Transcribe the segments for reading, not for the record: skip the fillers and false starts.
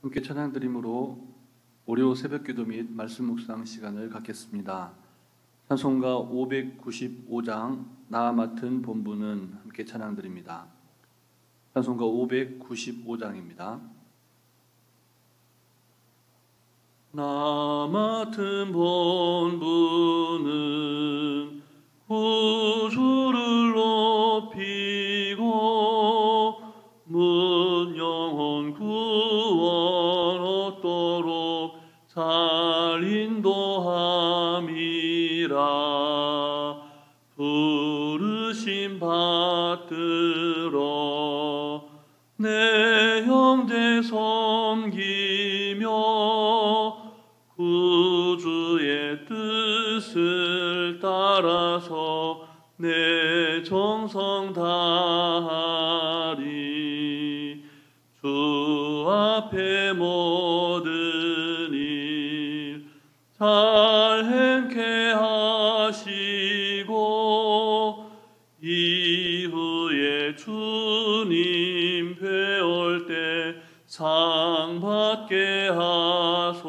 함께 찬양 드림으로 월요 새벽기도 및 말씀 묵상 시간을 갖겠습니다. 찬송가 595장 나 맡은 본분은 함께 찬양 드립니다. 찬송가 595장입니다. 나 맡은 본분은 구주를 높이고 문 영혼 구원 얻도록 잘 인도함이라. 부르심 받들어 내 형제 섬기며 구주의 뜻을 따라서 내 정성 다하리. 주 앞에 모든 일 잘 행케 하시고 이후에 주님 뵈올 때 상 받게 하소서.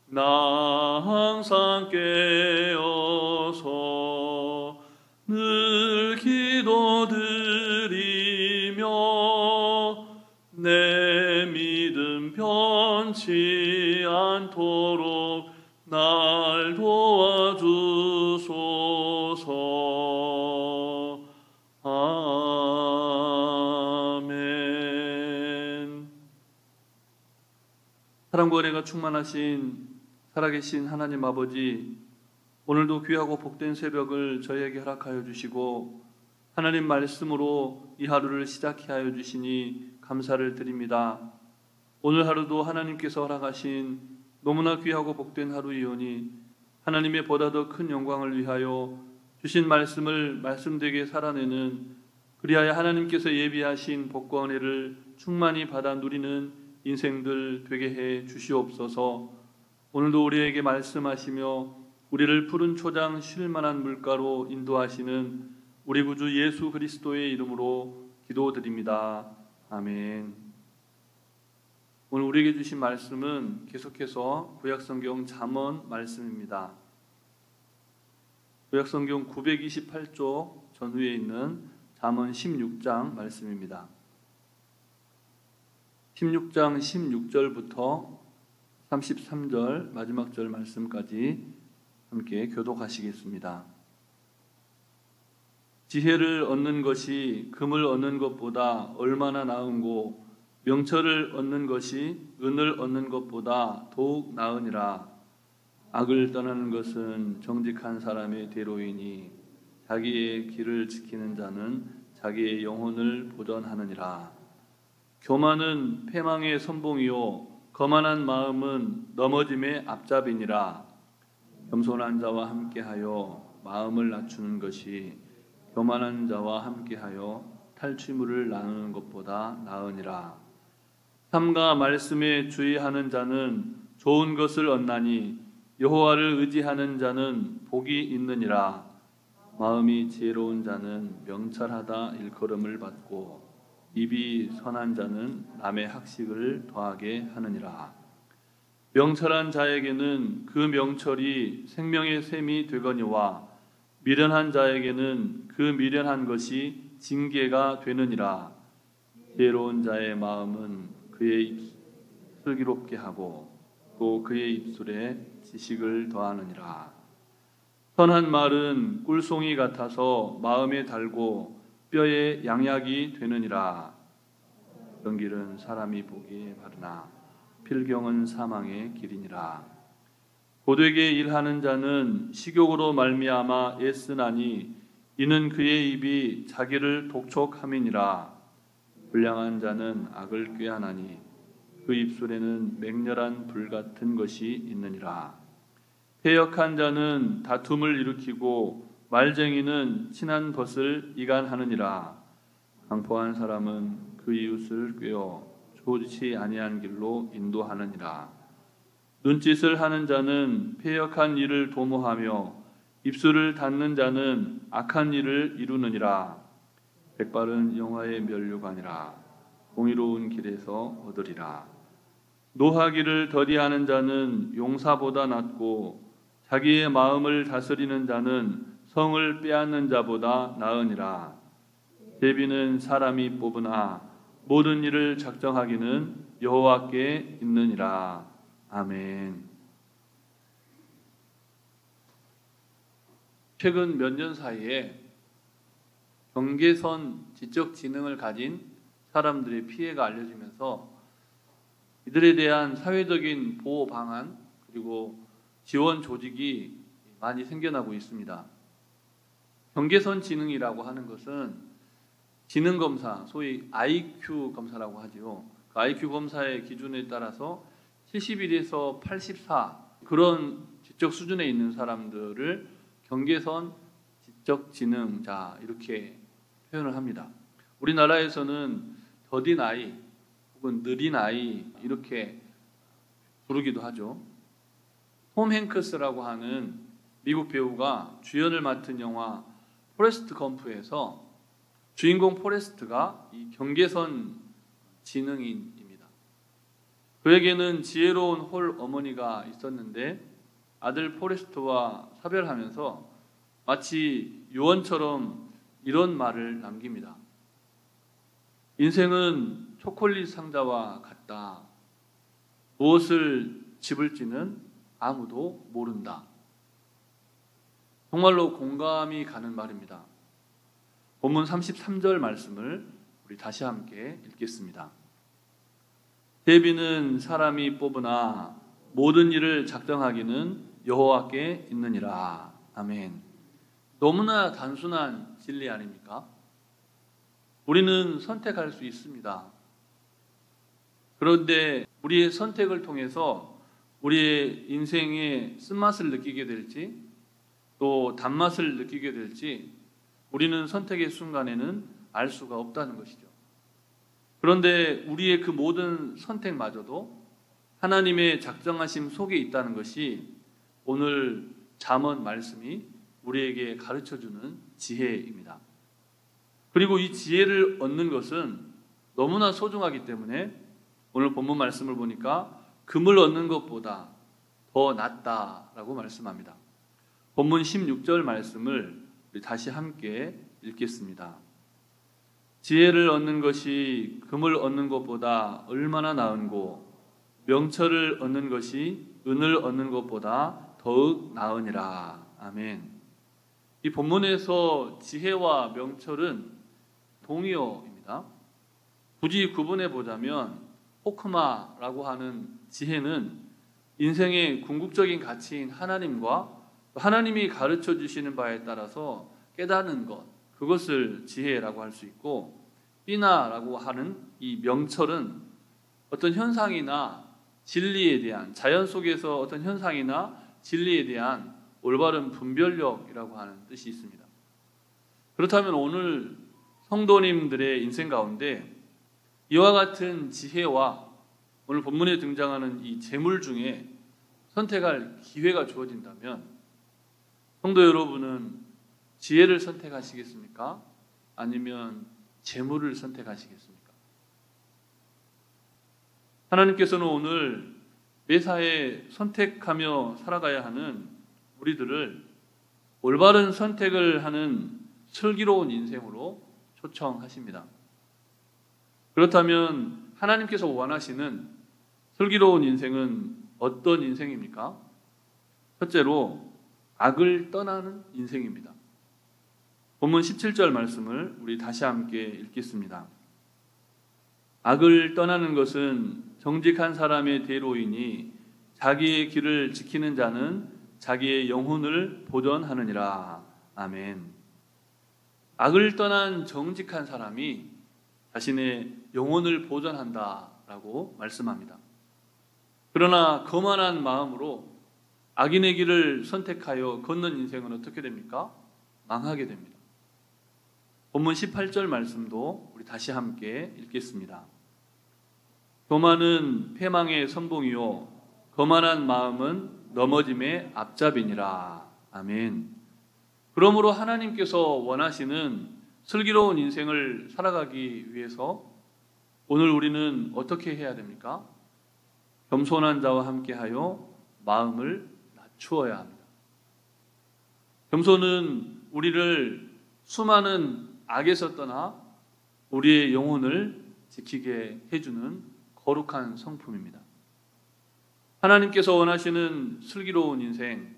나 항상 깨어서 늘 기도드리며 내 믿음 변치 않도록 날 도와주소서. 아멘. 사랑과 은혜가 충만하신 살아계신 하나님 아버지, 오늘도 귀하고 복된 새벽을 저희에게 허락하여 주시고 하나님 말씀으로 이 하루를 시작해 하여 주시니 감사를 드립니다. 오늘 하루도 하나님께서 허락하신 너무나 귀하고 복된 하루이오니 하나님의 보다 더 큰 영광을 위하여 주신 말씀을 말씀되게 살아내는, 그리하여 하나님께서 예비하신 복과 은혜를 충만히 받아 누리는 인생들 되게 해 주시옵소서. 오늘도 우리에게 말씀하시며 우리를 푸른 초장 쉴 만한 물가로 인도하시는 우리 구주 예수 그리스도의 이름으로 기도드립니다. 아멘. 오늘 우리에게 주신 말씀은 계속해서 구약성경 잠언 말씀입니다. 구약성경 928쪽 전후에 있는 잠언 16장 말씀입니다. 16장 16절부터 33절 마지막 절 말씀까지 함께 교독하시겠습니다. 지혜를 얻는 것이 금을 얻는 것보다 얼마나 나은고 명철을 얻는 것이 은을 얻는 것보다 더욱 나으니라. 악을 떠나는 것은 정직한 사람의 대로이니 자기의 길을 지키는 자는 자기의 영혼을 보전하느니라. 교만은 패망의 선봉이요 거만한 마음은 넘어짐의 앞잡이니라. 겸손한 자와 함께하여 마음을 낮추는 것이 교만한 자와 함께하여 탈취물을 나누는 것보다 나으니라. 삼가 말씀에 주의하는 자는 좋은 것을 얻나니 여호와를 의지하는 자는 복이 있느니라. 마음이 지혜로운 자는 명철하다 일컬음을 받고 입이 선한 자는 남의 학식을 더하게 하느니라. 명철한 자에게는 그 명철이 생명의 샘이 되거니와 미련한 자에게는 그 미련한 것이 징계가 되느니라. 지혜로운 자의 마음은 그의 입을 슬기롭게 하고 또 그의 입술에 지식을 더하느니라. 선한 말은 꿀송이 같아서 마음에 달고 뼈에 양약이 되느니라. 그런 길은 사람이 보기에 바르나 필경은 사망의 길이니라. 고되게 일하는 자는 식욕으로 말미암아 애쓰나니 이는 그의 입이 자기를 독촉함이니라. 불량한 자는 악을 꾀하나니 그 입술에는 맹렬한 불 같은 것이 있느니라. 패역한 자는 다툼을 일으키고 말쟁이는 친한 것을 이간하느니라. 강포한 사람은 그 이웃을 꾀어 좋지 아니한 길로 인도하느니라. 눈짓을 하는 자는 패역한 일을 도모하며 입술을 닫는 자는 악한 일을 이루느니라. 백발은 영화의 면류관이라. 공의로운 길에서 얻으리라. 노하기를 더디하는 자는 용사보다 낫고 자기의 마음을 다스리는 자는 성을 빼앗는 자보다 나으니라. 대비는 사람이 뽑으나 모든 일을 작정하기는 여호와께 있느니라. 아멘. 최근 몇 년 사이에 경계선 지적 지능을 가진 사람들의 피해가 알려지면서 이들에 대한 사회적인 보호 방안 그리고 지원 조직이 많이 생겨나고 있습니다. 경계선 지능이라고 하는 것은 지능 검사, 소위 IQ 검사라고 하지요. 그 IQ 검사의 기준에 따라서 71에서 84 그런 지적 수준에 있는 사람들을 경계선 지적 지능자 이렇게 표현을 합니다. 우리나라에서는 더딘 아이 혹은 느린 아이 이렇게 부르기도 하죠. 톰 행크스라고 하는 미국 배우가 주연을 맡은 영화 포레스트 검프에서 주인공 포레스트가 이 경계선 지능인입니다. 그에게는 지혜로운 홀 어머니가 있었는데 아들 포레스트와 사별하면서 마치 유언처럼 이런 말을 남깁니다. 인생은 초콜릿 상자와 같다. 무엇을 집을지는 아무도 모른다. 정말로 공감이 가는 말입니다. 본문 33절 말씀을 우리 다시 함께 읽겠습니다. 대비는 사람이 뽑으나 모든 일을 작정하기는 여호와께 있느니라. 아멘. 너무나 단순한 진리 아닙니까? 우리는 선택할 수 있습니다. 그런데 우리의 선택을 통해서 우리의 인생의 쓴맛을 느끼게 될지 또 단맛을 느끼게 될지 우리는 선택의 순간에는 알 수가 없다는 것이죠. 그런데 우리의 그 모든 선택마저도 하나님의 작정하심 속에 있다는 것이 오늘 잠언 말씀이 우리에게 가르쳐주는 지혜입니다. 그리고 이 지혜를 얻는 것은 너무나 소중하기 때문에 오늘 본문 말씀을 보니까 금을 얻는 것보다 더 낫다라고 말씀합니다. 본문 16절 말씀을 우리 다시 함께 읽겠습니다. 지혜를 얻는 것이 금을 얻는 것보다 얼마나 나은고 명철을 얻는 것이 은을 얻는 것보다 더욱 나으니라. 아멘. 이 본문에서 지혜와 명철은 동의어입니다. 굳이 구분해 보자면 호크마라고 하는 지혜는 인생의 궁극적인 가치인 하나님과 하나님이 가르쳐 주시는 바에 따라서 깨닫는 것, 그것을 지혜라고 할 수 있고, 비나라고 하는 이 명철은 어떤 현상이나 진리에 대한, 자연 속에서 어떤 현상이나 진리에 대한 올바른 분별력이라고 하는 뜻이 있습니다. 그렇다면 오늘 성도님들의 인생 가운데 이와 같은 지혜와 오늘 본문에 등장하는 이 재물 중에 선택할 기회가 주어진다면 성도 여러분은 지혜를 선택하시겠습니까? 아니면 재물을 선택하시겠습니까? 하나님께서는 오늘 매사에 선택하며 살아가야 하는 우리들을 올바른 선택을 하는 슬기로운 인생으로 초청하십니다. 그렇다면 하나님께서 원하시는 슬기로운 인생은 어떤 인생입니까? 첫째로 악을 떠나는 인생입니다. 본문 17절 말씀을 우리 다시 함께 읽겠습니다. 악을 떠나는 것은 정직한 사람의 대로이니 자기의 길을 지키는 자는 자기의 영혼을 보전하느니라. 아멘. 악을 떠난 정직한 사람이 자신의 영혼을 보전한다라고 말씀합니다. 그러나 거만한 마음으로 악인의 길을 선택하여 걷는 인생은 어떻게 됩니까? 망하게 됩니다. 본문 18절 말씀도 우리 다시 함께 읽겠습니다. 교만은 패망의 선봉이요 거만한 마음은 넘어짐의 앞잡이니라. 아멘. 그러므로 하나님께서 원하시는 슬기로운 인생을 살아가기 위해서 오늘 우리는 어떻게 해야 됩니까? 겸손한 자와 함께하여 마음을 낮추어야 합니다. 겸손은 우리를 수많은 악에서 떠나 우리의 영혼을 지키게 해주는 거룩한 성품입니다. 하나님께서 원하시는 슬기로운 인생,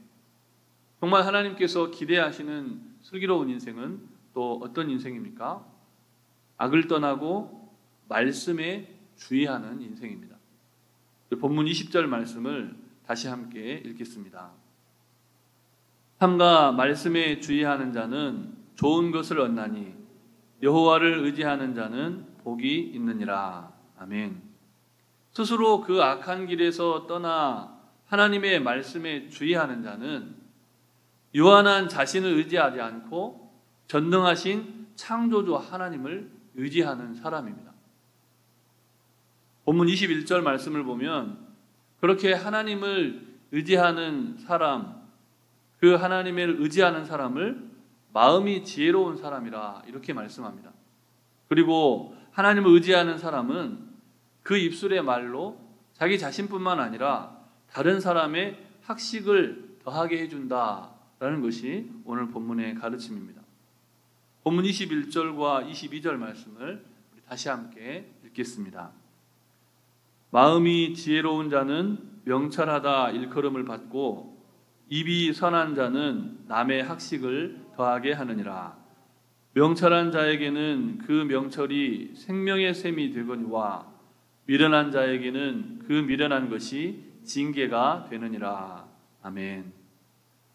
정말 하나님께서 기대하시는 슬기로운 인생은 또 어떤 인생입니까? 악을 떠나고 말씀에 주의하는 인생입니다. 본문 20절 말씀을 다시 함께 읽겠습니다. 삼가 말씀에 주의하는 자는 좋은 것을 얻나니 여호와를 의지하는 자는 복이 있느니라. 아멘. 스스로 그 악한 길에서 떠나 하나님의 말씀에 주의하는 자는 유한한 자신을 의지하지 않고 전능하신 창조주 하나님을 의지하는 사람입니다. 본문 21절 말씀을 보면 그렇게 하나님을 의지하는 사람, 그 하나님을 의지하는 사람을 마음이 지혜로운 사람이라 이렇게 말씀합니다. 그리고 하나님을 의지하는 사람은 그 입술의 말로 자기 자신뿐만 아니라 다른 사람의 학식을 더하게 해준다라는 것이 오늘 본문의 가르침입니다. 본문 21절과 22절 말씀을 우리 다시 함께 읽겠습니다. 마음이 지혜로운 자는 명철하다 일컬음을 받고 입이 선한 자는 남의 학식을 더하게 하느니라. 명철한 자에게는 그 명철이 생명의 샘이 되거니와 미련한 자에게는 그 미련한 것이 징계가 되느니라. 아멘.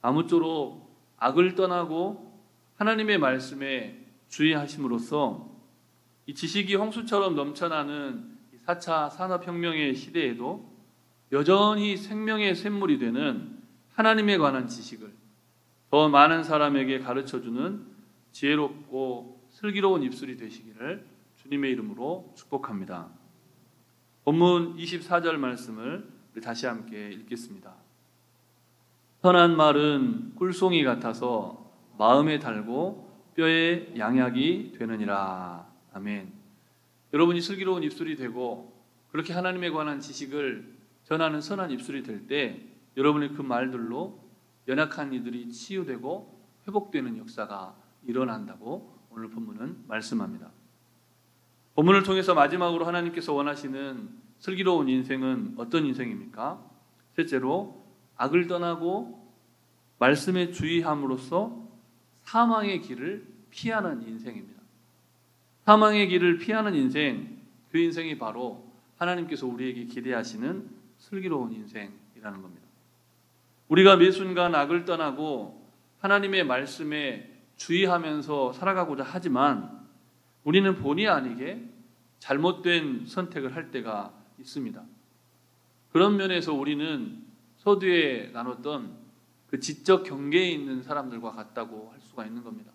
아무쪼록 악을 떠나고 하나님의 말씀에 주의하심으로써 이 지식이 홍수처럼 넘쳐나는 4차 산업혁명의 시대에도 여전히 생명의 샘물이 되는 하나님에 관한 지식을 더 많은 사람에게 가르쳐주는 지혜롭고 슬기로운 입술이 되시기를 주님의 이름으로 축복합니다. 본문 24절 말씀을 다시 함께 읽겠습니다. 선한 말은 꿀송이 같아서 마음에 달고 뼈에 양약이 되느니라. 아멘. 여러분이 슬기로운 입술이 되고 그렇게 하나님에 관한 지식을 전하는 선한 입술이 될 때 여러분의 그 말들로 연약한 이들이 치유되고 회복되는 역사가 일어난다고 오늘 본문은 말씀합니다. 본문을 통해서 마지막으로 하나님께서 원하시는 슬기로운 인생은 어떤 인생입니까? 셋째로 악을 떠나고 말씀에 주의함으로써 사망의 길을 피하는 인생입니다. 사망의 길을 피하는 인생, 그 인생이 바로 하나님께서 우리에게 기대하시는 슬기로운 인생이라는 겁니다. 우리가 매 순간 악을 떠나고 하나님의 말씀에 주의하면서 살아가고자 하지만 우리는 본의 아니게 잘못된 선택을 할 때가 있습니다. 그런 면에서 우리는 서두에 나눴던 그 지적 경계에 있는 사람들과 같다고 할 수가 있는 겁니다.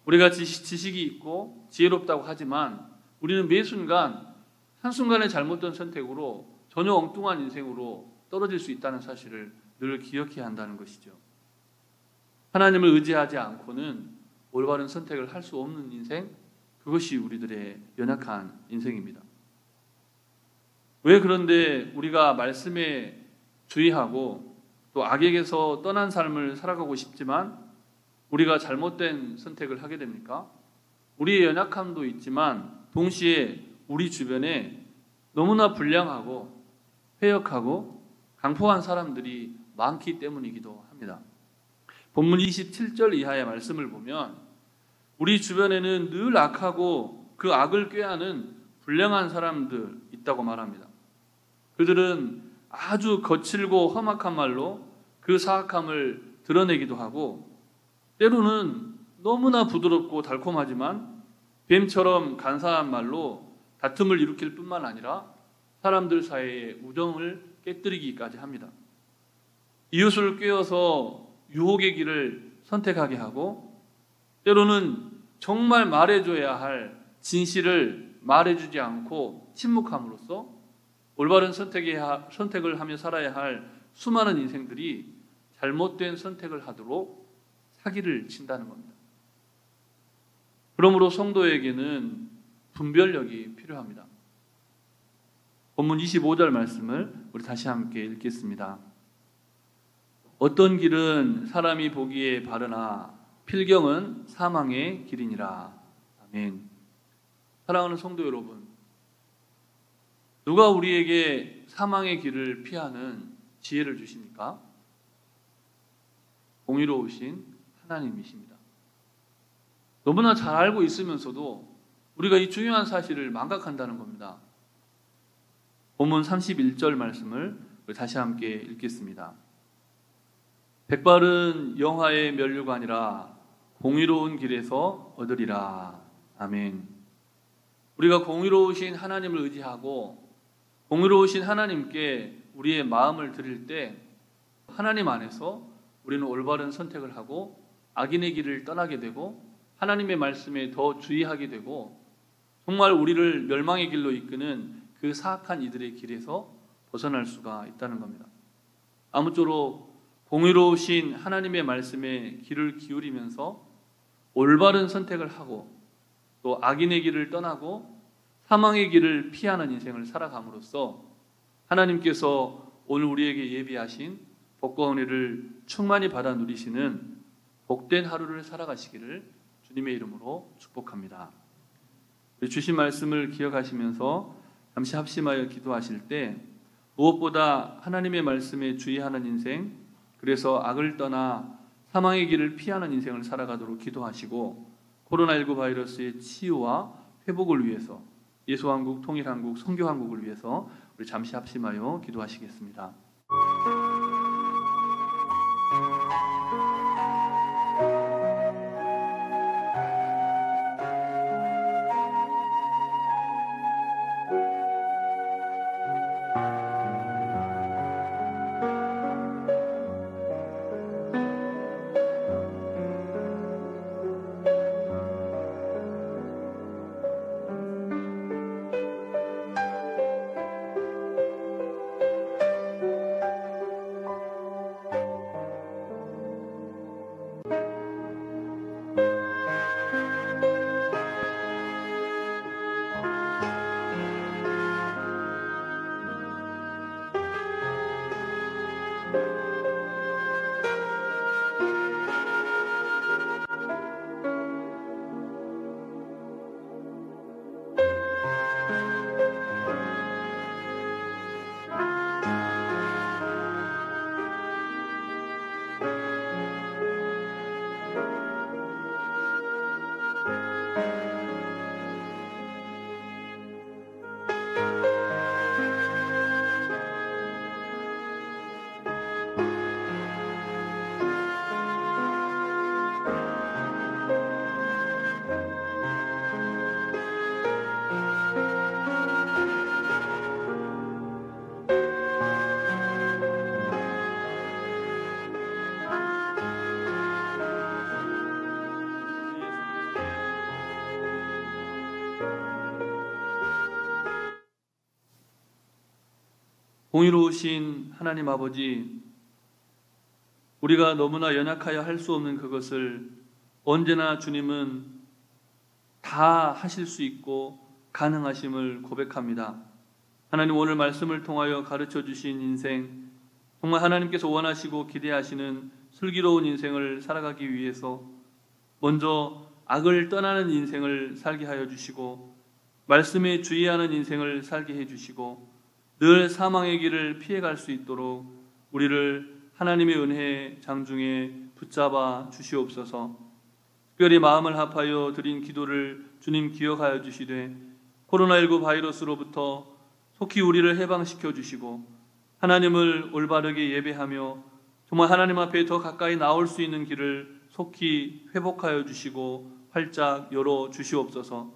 우리가 지식이 있고 지혜롭다고 하지만 우리는 매 순간 한순간의 잘못된 선택으로 전혀 엉뚱한 인생으로 떨어질 수 있다는 사실을 늘 기억해야 한다는 것이죠. 하나님을 의지하지 않고는 올바른 선택을 할 수 없는 인생, 그것이 우리들의 연약한 인생입니다. 왜 그런데 우리가 말씀에 주의하고 또 악에게서 떠난 삶을 살아가고 싶지만 우리가 잘못된 선택을 하게 됩니까? 우리의 연약함도 있지만 동시에 우리 주변에 너무나 불량하고 회역하고 강포한 사람들이 많기 때문이기도 합니다. 본문 27절 이하의 말씀을 보면 우리 주변에는 늘 악하고 그 악을 꾀하는 불량한 사람들 있다고 말합니다. 그들은 아주 거칠고 험악한 말로 그 사악함을 드러내기도 하고 때로는 너무나 부드럽고 달콤하지만 뱀처럼 간사한 말로 다툼을 일으킬 뿐만 아니라 사람들 사이의 우정을 깨뜨리기까지 합니다. 이웃을 꿰어서 유혹의 길을 선택하게 하고 때로는 정말 말해줘야 할 진실을 말해주지 않고 침묵함으로써 올바른 선택을 하며 살아야 할 수많은 인생들이 잘못된 선택을 하도록 사기를 친다는 겁니다. 그러므로 성도에게는 분별력이 필요합니다. 본문 25절 말씀을 우리 다시 함께 읽겠습니다. 어떤 길은 사람이 보기에 바르나 필경은 사망의 길이니라. 아멘. 사랑하는 성도 여러분, 누가 우리에게 사망의 길을 피하는 지혜를 주십니까? 공의로우신 하나님이십니다. 너무나 잘 알고 있으면서도 우리가 이 중요한 사실을 망각한다는 겁니다. 본문 31절 말씀을 다시 함께 읽겠습니다. 백발은 영화의 면류가 아니라 공의로운 길에서 얻으리라. 아멘. 우리가 공의로우신 하나님을 의지하고 공의로우신 하나님께 우리의 마음을 드릴 때 하나님 안에서 우리는 올바른 선택을 하고 악인의 길을 떠나게 되고 하나님의 말씀에 더 주의하게 되고 정말 우리를 멸망의 길로 이끄는 그 사악한 이들의 길에서 벗어날 수가 있다는 겁니다. 아무쪼록 공의로우신 하나님의 말씀에 귀를 기울이면서 올바른 선택을 하고 또 악인의 길을 떠나고 사망의 길을 피하는 인생을 살아감으로써 하나님께서 오늘 우리에게 예비하신 복과 은혜를 충만히 받아 누리시는 복된 하루를 살아가시기를 주님의 이름으로 축복합니다. 주신 말씀을 기억하시면서 잠시 합심하여 기도하실 때 무엇보다 하나님의 말씀에 주의하는 인생, 그래서 악을 떠나 사망의 길을 피하는 인생을 살아가도록 기도하시고 코로나19 바이러스의 치유와 회복을 위해서 예수한국, 통일한국, 선교한국을 위해서 우리 잠시 합심하여 기도하시겠습니다. 공의로우신 하나님 아버지, 우리가 너무나 연약하여 할 수 없는 그것을 언제나 주님은 다 하실 수 있고 가능하심을 고백합니다. 하나님, 오늘 말씀을 통하여 가르쳐 주신 인생, 정말 하나님께서 원하시고 기대하시는 슬기로운 인생을 살아가기 위해서 먼저 악을 떠나는 인생을 살게 하여 주시고 말씀에 주의하는 인생을 살게 해 주시고 늘 사망의 길을 피해갈 수 있도록 우리를 하나님의 은혜의 장중에 붙잡아 주시옵소서. 특별히 마음을 합하여 드린 기도를 주님 기억하여 주시되 코로나19 바이러스로부터 속히 우리를 해방시켜 주시고 하나님을 올바르게 예배하며 정말 하나님 앞에 더 가까이 나올 수 있는 길을 속히 회복하여 주시고 활짝 열어 주시옵소서.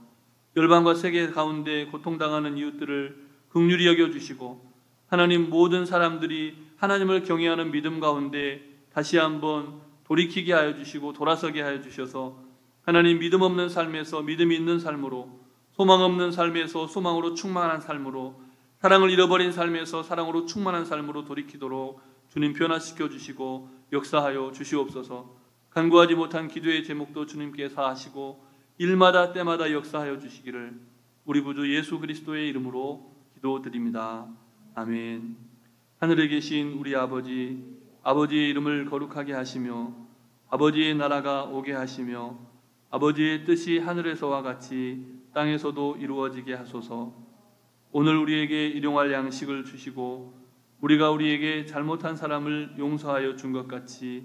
열방과 세계 가운데 고통당하는 이웃들을 긍휼히 여겨주시고 하나님, 모든 사람들이 하나님을 경외하는 믿음 가운데 다시 한번 돌이키게 하여 주시고 돌아서게 하여 주셔서 하나님, 믿음 없는 삶에서 믿음이 있는 삶으로, 소망 없는 삶에서 소망으로 충만한 삶으로, 사랑을 잃어버린 삶에서 사랑으로 충만한 삶으로 돌이키도록 주님 변화시켜 주시고 역사하여 주시옵소서. 간구하지 못한 기도의 제목도 주님께서 하시고 일마다 때마다 역사하여 주시기를 우리 구주 예수 그리스도의 이름으로 기도드립니다. 아멘. 하늘에 계신 우리 아버지, 아버지의 이름을 거룩하게 하시며 아버지의 나라가 오게 하시며 아버지의 뜻이 하늘에서와 같이 땅에서도 이루어지게 하소서. 오늘 우리에게 일용할 양식을 주시고 우리가 우리에게 잘못한 사람을 용서하여 준 것 같이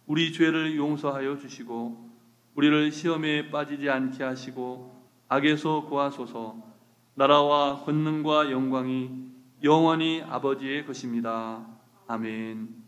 우리 죄를 용서하여 주시고 우리를 시험에 빠지지 않게 하시고 악에서 구하소서. 나라와 권능과 영광이 영원히 아버지의 것입니다. 아멘.